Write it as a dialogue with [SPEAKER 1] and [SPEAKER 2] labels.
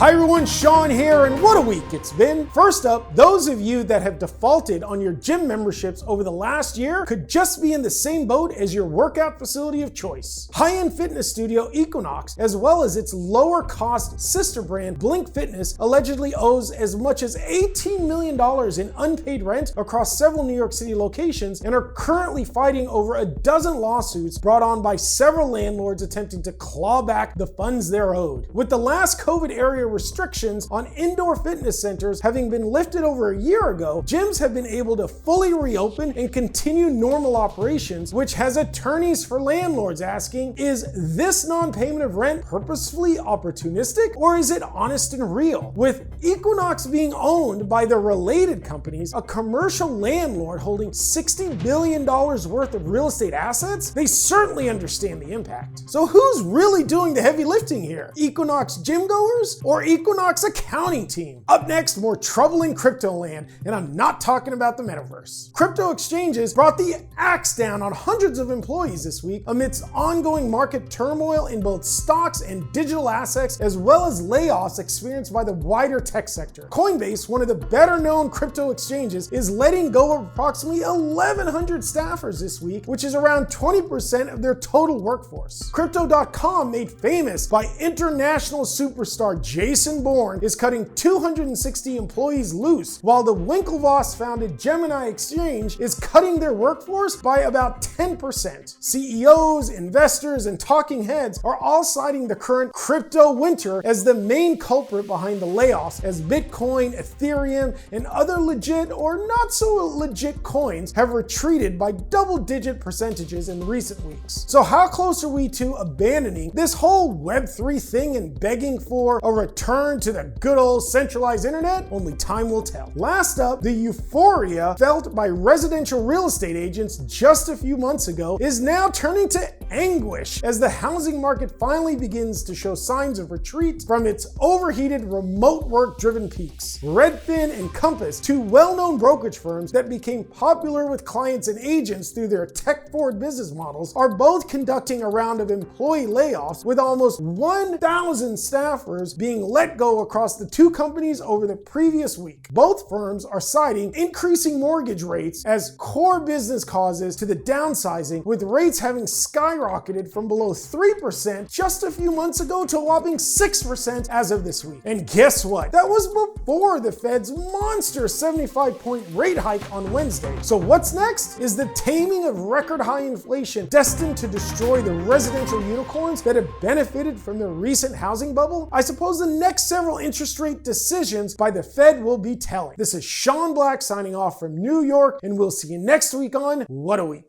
[SPEAKER 1] Hi everyone, Sean here, and what a week it's been. First up, those of you that have defaulted on your gym memberships over the last year could just be in the same boat as your workout facility of choice. High-end fitness studio Equinox, as well as its lower cost sister brand Blink Fitness, allegedly owes as much as $18 million in unpaid rent across several New York City locations and are currently fighting over a dozen lawsuits brought on by several landlords attempting to claw back the funds they're owed. With the last COVID area restrictions on indoor fitness centers having been lifted over a year ago, gyms have been able to fully reopen and continue normal operations, which has attorneys for landlords asking, is this non-payment of rent purposefully opportunistic, or is it honest and real? With Equinox being owned by the related companies, a commercial landlord holding $60 billion worth of real estate assets, they certainly understand the impact. So who's really doing the heavy lifting here? Equinox gym goers or Equinox accounting team? Up next, more trouble in crypto land, and I'm not talking about the metaverse. Crypto exchanges brought the axe down on hundreds of employees this week amidst ongoing market turmoil in both stocks and digital assets, as well as layoffs experienced by the wider tech sector. Coinbase, one of the better known crypto exchanges, is letting go of approximately 1,100 staffers this week, which is around 20% of their total workforce. Crypto.com, made famous by international superstar Jason Bourne, is cutting 260 employees loose, while the Winklevoss-founded Gemini Exchange is cutting their workforce by about 10%. CEOs, investors, and talking heads are all citing the current crypto winter as the main culprit behind the layoffs, as Bitcoin, Ethereum, and other legit or not so legit coins have retreated by double-digit percentages in recent weeks. So how close are we to abandoning this whole Web3 thing and begging for a return to the good old centralized internet? Only time will tell. Last up, the euphoria felt by residential real estate agents just a few months ago is now turning to anguish as the housing market finally begins to show signs of retreat from its overheated remote work-driven peaks. Redfin and Compass, two well-known brokerage firms that became popular with clients and agents through their tech-forward business models, are both conducting a round of employee layoffs, with almost 1,000 staffers being let go across the two companies over the previous week. Both firms are citing increasing mortgage rates as core business causes to the downsizing, with rates having skyrocketed from below 3% just a few months ago to a whopping 6% as of this week. And guess what? That was before the Fed's monster 75-point rate hike on Wednesday. So what's next? Is the taming of record high inflation destined to destroy the residential unicorns that have benefited from the recent housing bubble? I suppose the next several interest rate decisions by the Fed will be telling. This is Sean Black signing off from New York, and we'll see you next week on What a Week.